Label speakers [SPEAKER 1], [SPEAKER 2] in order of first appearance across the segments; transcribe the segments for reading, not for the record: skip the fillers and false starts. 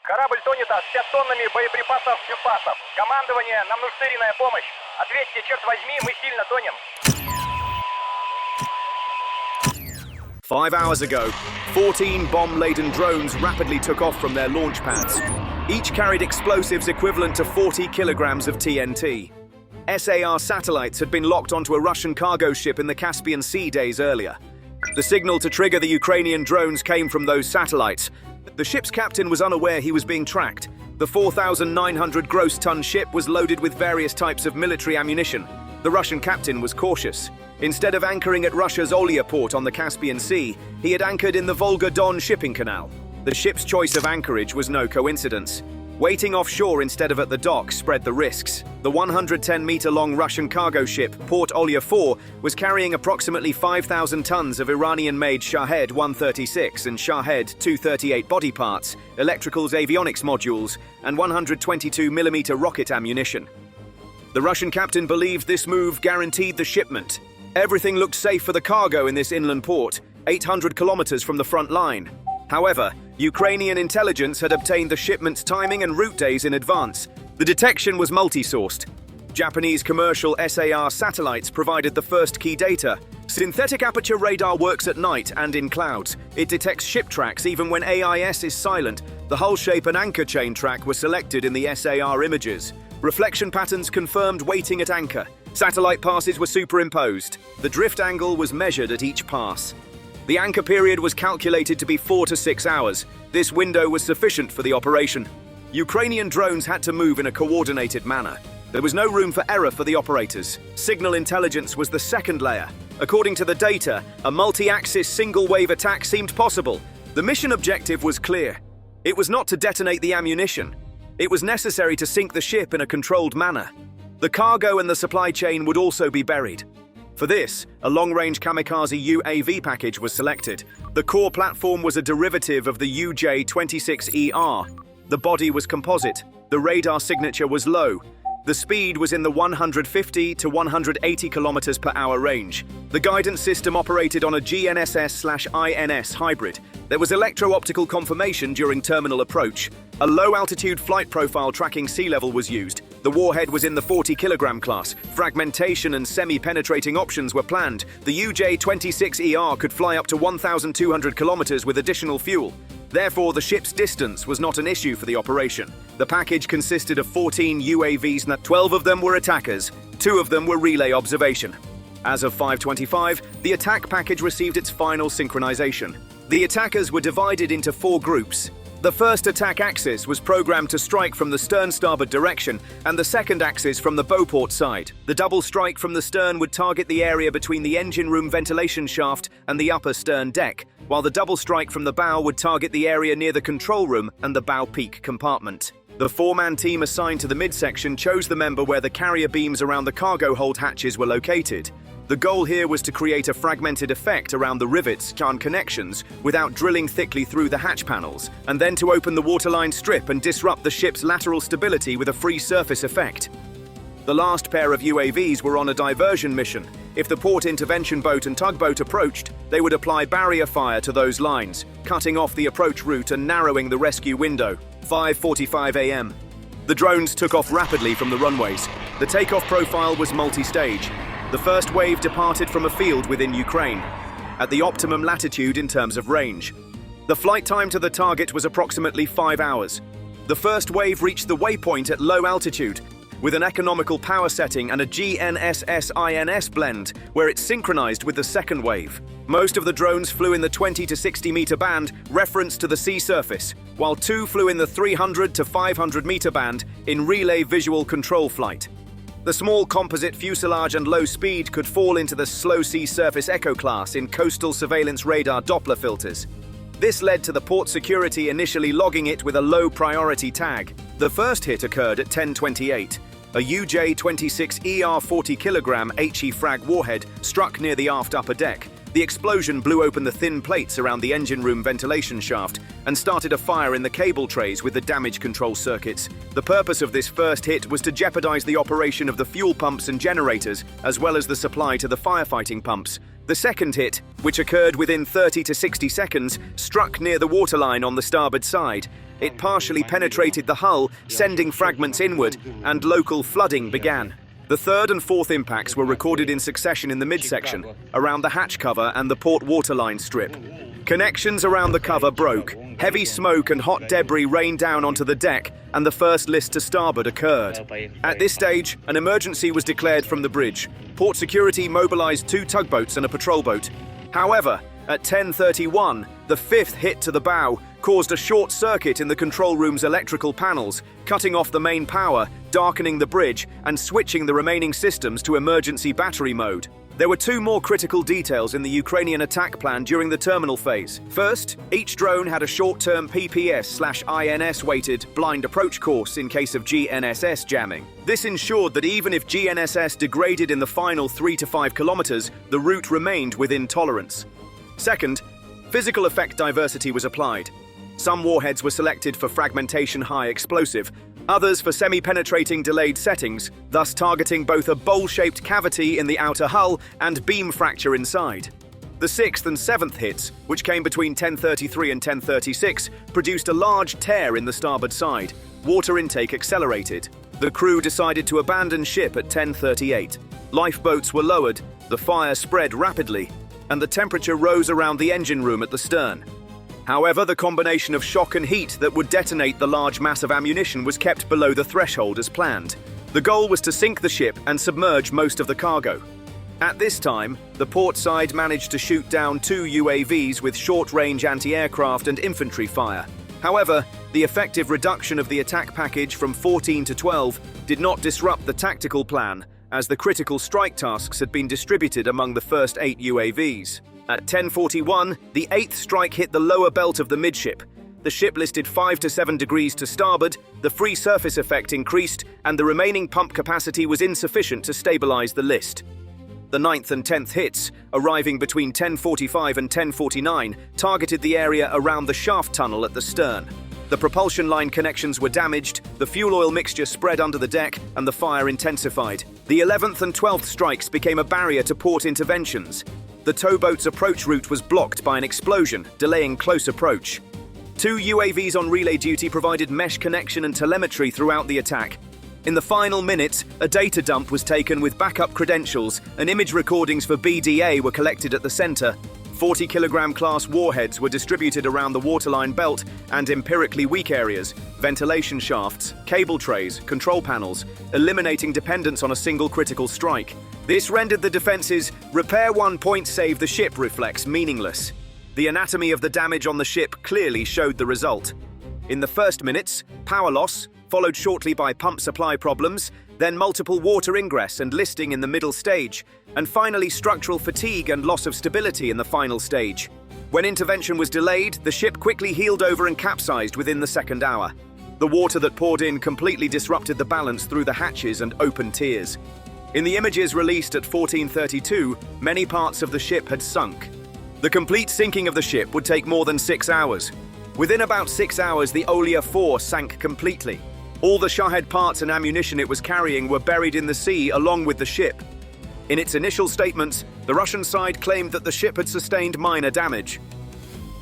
[SPEAKER 1] Корабль тонет с 5 тоннами боеприпасов юпасов. Командование, нам нужна экстренная помощь. Ответьте, черт возьми, мы сильно тонем.
[SPEAKER 2] 5 hours ago, 14 bomb-laden drones rapidly took off from their launch pads. Each carried explosives equivalent to 40 kilograms of TNT. SAR satellites had been locked onto a Russian cargo ship in the Caspian Sea days earlier. The signal to trigger the Ukrainian drones came from those satellites. The ship's captain was unaware he was being tracked. The 4,900 gross ton ship was loaded with various types of military ammunition. The Russian captain was cautious. Instead of anchoring at Russia's Olya port on the Caspian Sea, he had anchored in the Volga-Don shipping canal. The ship's choice of anchorage was no coincidence. Waiting offshore instead of at the dock spread the risks. The 110-meter-long Russian cargo ship, Port Olya 4, was carrying approximately 5,000 tons of Iranian-made Shahed 136 and Shahed 238 body parts, electricals avionics modules, and 122mm rocket ammunition. The Russian captain believed this move guaranteed the shipment. Everything looked safe for the cargo in this inland port, 800 kilometers from the front line. However, Ukrainian intelligence had obtained the shipment's timing and route days in advance. The detection was multi-sourced. Japanese commercial SAR satellites provided the first key data. Synthetic aperture radar works at night and in clouds. It detects ship tracks even when AIS is silent. The hull shape and anchor chain track were selected in the SAR images. Reflection patterns confirmed waiting at anchor. Satellite passes were superimposed. The drift angle was measured at each pass. The anchor period was calculated to be 4 to 6 hours. This window was sufficient for the operation. Ukrainian drones had to move in a coordinated manner. There was no room for error for the operators. Signal intelligence was the second layer. According to the data, a multi-axis single-wave attack seemed possible. The mission objective was clear. It was not to detonate the ammunition. It was necessary to sink the ship in a controlled manner. The cargo and the supply chain would also be buried. For this, a long-range kamikaze UAV package was selected. The core platform was a derivative of the UJ-26ER. The body was composite. The radar signature was low. The speed was in the 150 to 180 kilometers per hour range. The guidance system operated on a GNSS/INS hybrid. There was electro-optical confirmation during terminal approach. A low-altitude flight profile tracking sea level was used. The warhead was in the 40-kilogram class. Fragmentation and semi-penetrating options were planned. The UJ-26ER could fly up to 1,200 kilometers with additional fuel. Therefore, the ship's distance was not an issue for the operation. The package consisted of 14 UAVs and 12 of them were attackers. 2 of them were relay observation. As of 5:25, the attack package received its final synchronization. The attackers were divided into 4 groups. The first attack axis was programmed to strike from the stern-starboard direction and the second axis from the bowport side. The double strike from the stern would target the area between the engine room ventilation shaft and the upper stern deck, while the double strike from the bow would target the area near the control room and the bow peak compartment. The 4-man team assigned to the midsection chose the member where the carrier beams around the cargo hold hatches were located. The goal here was to create a fragmented effect around the rivets and connections without drilling thickly through the hatch panels, and then to open the waterline strip and disrupt the ship's lateral stability with a free surface effect. The last pair of UAVs were on a diversion mission. If the port intervention boat and tugboat approached, they would apply barrier fire to those lines, cutting off the approach route and narrowing the rescue window. 5:45 a.m. The drones took off rapidly from the runways. The takeoff profile was multi-stage. The first wave departed from a field within Ukraine, at the optimum latitude in terms of range. The flight time to the target was approximately 5 hours. The first wave reached the waypoint at low altitude, with an economical power setting and a GNSS-INS blend, where it synchronized with the second wave. Most of the drones flew in the 20 to 60 meter band, referenced to the sea surface, while 2 flew in the 300 to 500 meter band in relay visual control flight. The small composite fuselage and low speed could fall into the slow sea surface echo class in coastal surveillance radar Doppler filters. This led to the port security initially logging it with a low priority tag. The first hit occurred at 10:28. A UJ-26ER 40-kilogram HE frag warhead struck near the aft upper deck. The explosion blew open the thin plates around the engine room ventilation shaft and started a fire in the cable trays with the damage control circuits. The purpose of this first hit was to jeopardize the operation of the fuel pumps and generators, as well as the supply to the firefighting pumps. The second hit, which occurred within 30 to 60 seconds, struck near the waterline on the starboard side. it partially penetrated the hull, sending fragments inward, and local flooding began. The third and fourth impacts were recorded in succession in the midsection, around the hatch cover and the port waterline strip. Connections around the cover broke, heavy smoke and hot debris rained down onto the deck, and the first list to starboard occurred. At this stage, an emergency was declared from the bridge. Port security mobilized 2 tugboats and a patrol boat. However, at 10:31, the fifth hit to the bow caused a short circuit in the control room's electrical panels, cutting off the main power, darkening the bridge, and switching the remaining systems to emergency battery mode. There were 2 more critical details in the Ukrainian attack plan during the terminal phase. First, each drone had a short-term PPS/INS-weighted blind approach course in case of GNSS jamming. This ensured that even if GNSS degraded in the final 3 to 5 kilometers, the route remained within tolerance. Second, physical effect diversity was applied. Some warheads were selected for fragmentation high explosive, others for semi-penetrating delayed settings, thus targeting both a bowl-shaped cavity in the outer hull and beam fracture inside. The 6th and 7th hits, which came between 10:33 and 10:36, produced a large tear in the starboard side. Water intake accelerated. The crew decided to abandon ship at 10:38. Lifeboats were lowered, the fire spread rapidly, and the temperature rose around the engine room at the stern. However, the combination of shock and heat that would detonate the large mass of ammunition was kept below the threshold as planned. The goal was to sink the ship and submerge most of the cargo. At this time, the port side managed to shoot down 2 UAVs with short-range anti-aircraft and infantry fire. However, the effective reduction of the attack package from 14 to 12 did not disrupt the tactical plan, as the critical strike tasks had been distributed among the first 8 UAVs. At 10:41, the 8th strike hit the lower belt of the midship. The ship listed 5 to 7 degrees to starboard, the free surface effect increased, and the remaining pump capacity was insufficient to stabilize the list. The 9th and 10th hits, arriving between 10:45 and 10:49, targeted the area around the shaft tunnel at the stern. The propulsion line connections were damaged, the fuel oil mixture spread under the deck, and the fire intensified. The 11th and 12th strikes became a barrier to port interventions. The towboat's approach route was blocked by an explosion, delaying close approach. 2 UAVs on relay duty provided mesh connection and telemetry throughout the attack. In the final minutes, a data dump was taken with backup credentials, and image recordings for BDA were collected at the center. 40-kilogram class warheads were distributed around the waterline belt and empirically weak areas, ventilation shafts, cable trays, control panels, eliminating dependence on a single critical strike. This rendered the defense's "repair 1 point, save the ship" reflex meaningless. The anatomy of the damage on the ship clearly showed the result. In the first minutes, power loss, followed shortly by pump supply problems, then multiple water ingress and listing in the middle stage, and finally structural fatigue and loss of stability in the final stage. When intervention was delayed, the ship quickly heeled over and capsized within the second hour. The water that poured in completely disrupted the balance through the hatches and open tiers. In the images released at 14:32, many parts of the ship had sunk. The complete sinking of the ship would take more than 6 hours. Within about 6 hours, the Olya 4 sank completely. All the Shahed parts and ammunition it was carrying were buried in the sea along with the ship. In its initial statements, the Russian side claimed that the ship had sustained minor damage.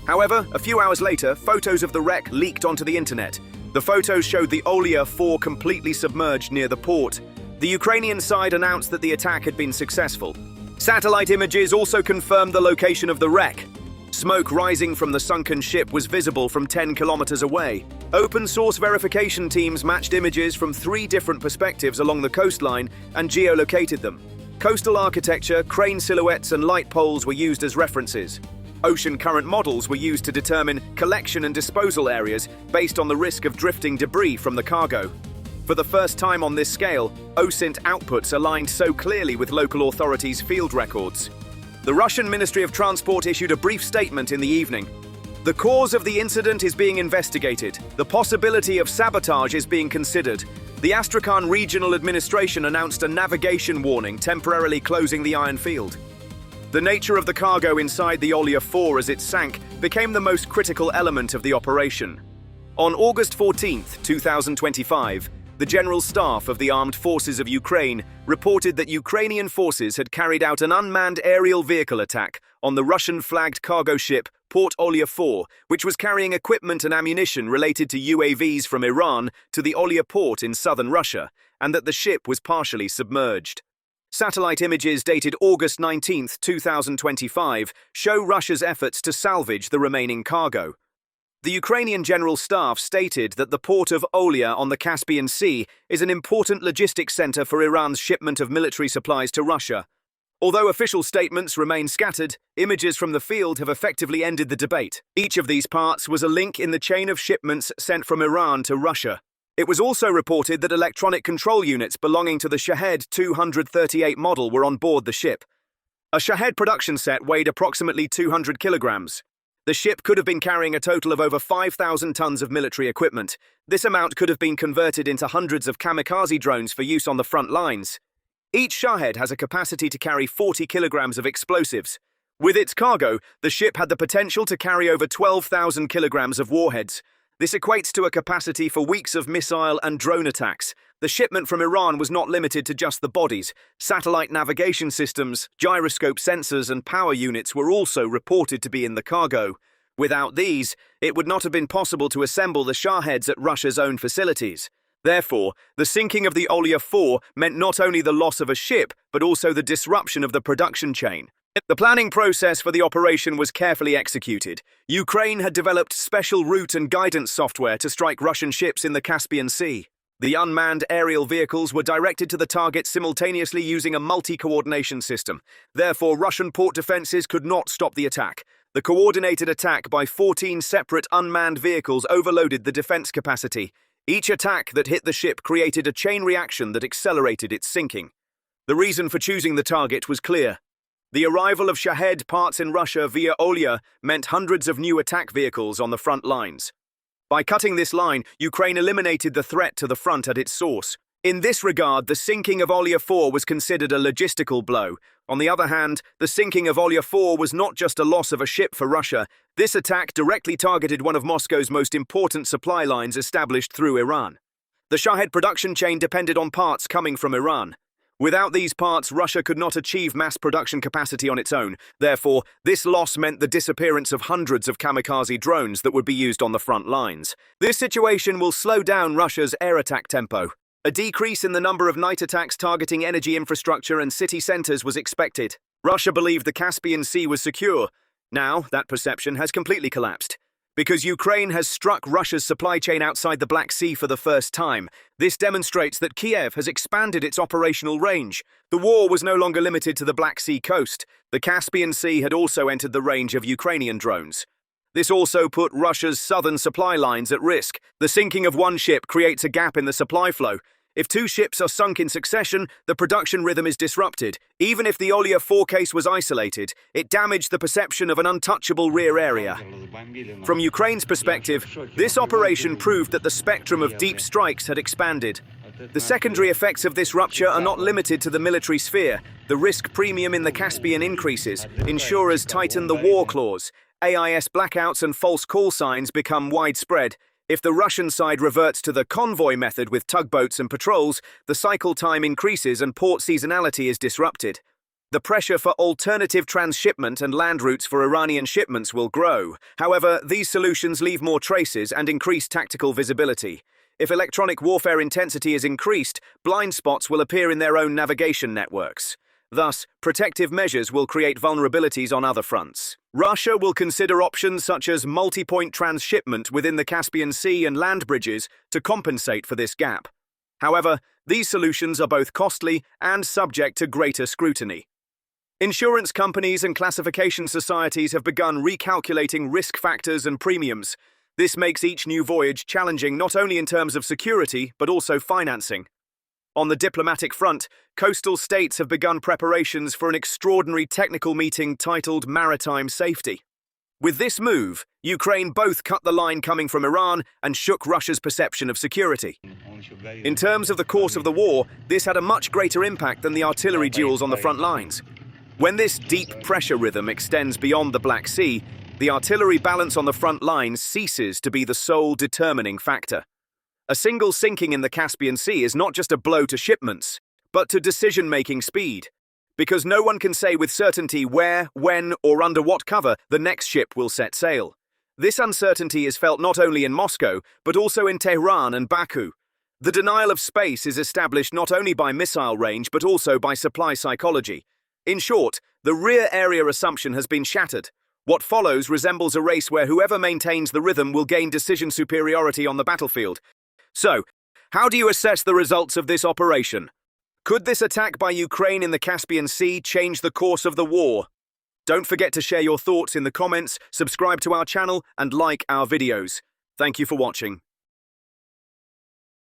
[SPEAKER 2] However, a few hours later, photos of the wreck leaked onto the internet. The photos showed the Olya 4 completely submerged near the port. The Ukrainian side announced that the attack had been successful. Satellite images also confirmed the location of the wreck. Smoke rising from the sunken ship was visible from 10 kilometers away. Open-source verification teams matched images from 3 different perspectives along the coastline and geolocated them. Coastal architecture, crane silhouettes, and light poles were used as references. Ocean current models were used to determine collection and disposal areas based on the risk of drifting debris from the cargo. For the first time on this scale, OSINT outputs aligned so clearly with local authorities' field records. The Russian Ministry of Transport issued a brief statement in the evening. The cause of the incident is being investigated. The possibility of sabotage is being considered. The Astrakhan Regional Administration announced a navigation warning temporarily closing the iron field. The nature of the cargo inside the Olya 4 as it sank became the most critical element of the operation. On August 14, 2025, the General Staff of the Armed Forces of Ukraine reported that Ukrainian forces had carried out an unmanned aerial vehicle attack on the Russian-flagged cargo ship Port Olya 4, which was carrying equipment and ammunition related to UAVs from Iran to the Olya port in southern Russia, and that the ship was partially submerged. Satellite images dated August 19, 2025, show Russia's efforts to salvage the remaining cargo. The Ukrainian General Staff stated that the port of Olya on the Caspian Sea is an important logistics center for Iran's shipment of military supplies to Russia. Although official statements remain scattered, images from the field have effectively ended the debate. Each of these parts was a link in the chain of shipments sent from Iran to Russia. It was also reported that electronic control units belonging to the Shahed 238 model were on board the ship. A Shahed production set weighed approximately 200 kilograms. The ship could have been carrying a total of over 5,000 tons of military equipment. This amount could have been converted into hundreds of kamikaze drones for use on the front lines. Each Shahed has a capacity to carry 40 kilograms of explosives. With its cargo, the ship had the potential to carry over 12,000 kilograms of warheads. This equates to a capacity for weeks of missile and drone attacks. The shipment from Iran was not limited to just the bodies. Satellite navigation systems, gyroscope sensors, and power units were also reported to be in the cargo. Without these, it would not have been possible to assemble the Shaheds at Russia's own facilities. Therefore, the sinking of the Olya 4 meant not only the loss of a ship, but also the disruption of the production chain. The planning process for the operation was carefully executed. Ukraine had developed special route and guidance software to strike Russian ships in the Caspian Sea. The unmanned aerial vehicles were directed to the target simultaneously using a multi-coordination system. Therefore, Russian port defenses could not stop the attack. The coordinated attack by 14 separate unmanned vehicles overloaded the defense capacity. Each attack that hit the ship created a chain reaction that accelerated its sinking. The reason for choosing the target was clear. The arrival of Shahed parts in Russia via Olya meant hundreds of new attack vehicles on the front lines. By cutting this line, Ukraine eliminated the threat to the front at its source. In this regard, the sinking of Olya 4 was considered a logistical blow. On the other hand, the sinking of Olya 4 was not just a loss of a ship for Russia. This attack directly targeted one of Moscow's most important supply lines established through Iran. The Shahed production chain depended on parts coming from Iran. Without these parts, Russia could not achieve mass production capacity on its own. Therefore, this loss meant the disappearance of hundreds of kamikaze drones that would be used on the front lines. This situation will slow down Russia's air attack tempo. A decrease in the number of night attacks targeting energy infrastructure and city centers was expected. Russia believed the Caspian Sea was secure. Now, that perception has completely collapsed. Because Ukraine has struck Russia's supply chain outside the Black Sea for the first time, this demonstrates that Kiev has expanded its operational range. The war was no longer limited to the Black Sea coast. The Caspian Sea had also entered the range of Ukrainian drones. This also put Russia's southern supply lines at risk. The sinking of one ship creates a gap in the supply flow. If two ships are sunk in succession, the production rhythm is disrupted. Even if the Olya 4 case was isolated, it damaged the perception of an untouchable rear area. From Ukraine's perspective, this operation proved that the spectrum of deep strikes had expanded. The secondary effects of this rupture are not limited to the military sphere. The risk premium in the Caspian increases. Insurers tighten the war clause. AIS blackouts and false call signs become widespread. If the Russian side reverts to the convoy method with tugboats and patrols, the cycle time increases and port seasonality is disrupted. The pressure for alternative transshipment and land routes for Iranian shipments will grow. However, these solutions leave more traces and increase tactical visibility. If electronic warfare intensity is increased, blind spots will appear in their own navigation networks. Thus, protective measures will create vulnerabilities on other fronts. Russia will consider options such as multi-point transshipment within the Caspian Sea and land bridges to compensate for this gap. However, these solutions are both costly and subject to greater scrutiny. Insurance companies and classification societies have begun recalculating risk factors and premiums. This makes each new voyage challenging not only in terms of security, but also financing. On the diplomatic front, coastal states have begun preparations for an extraordinary technical meeting titled Maritime Safety. With this move, Ukraine both cut the line coming from Iran and shook Russia's perception of security. In terms of the course of the war, this had a much greater impact than the artillery duels on the front lines. When this deep pressure rhythm extends beyond the Black Sea, the artillery balance on the front lines ceases to be the sole determining factor. A single sinking in the Caspian Sea is not just a blow to shipments, but to decision-making speed. because no one can say with certainty where, when, or under what cover the next ship will set sail. This uncertainty is felt not only in Moscow, but also in Tehran and Baku. The denial of space is established not only by missile range, but also by supply psychology. In short, the rear area assumption has been shattered. What follows resembles a race where whoever maintains the rhythm will gain decision superiority on the battlefield. So, how do you assess the results of this operation? Could this attack by Ukraine in the Caspian Sea change the course of the war? Don't forget to share your thoughts in the comments, subscribe to our channel, and like our videos. Thank you for watching.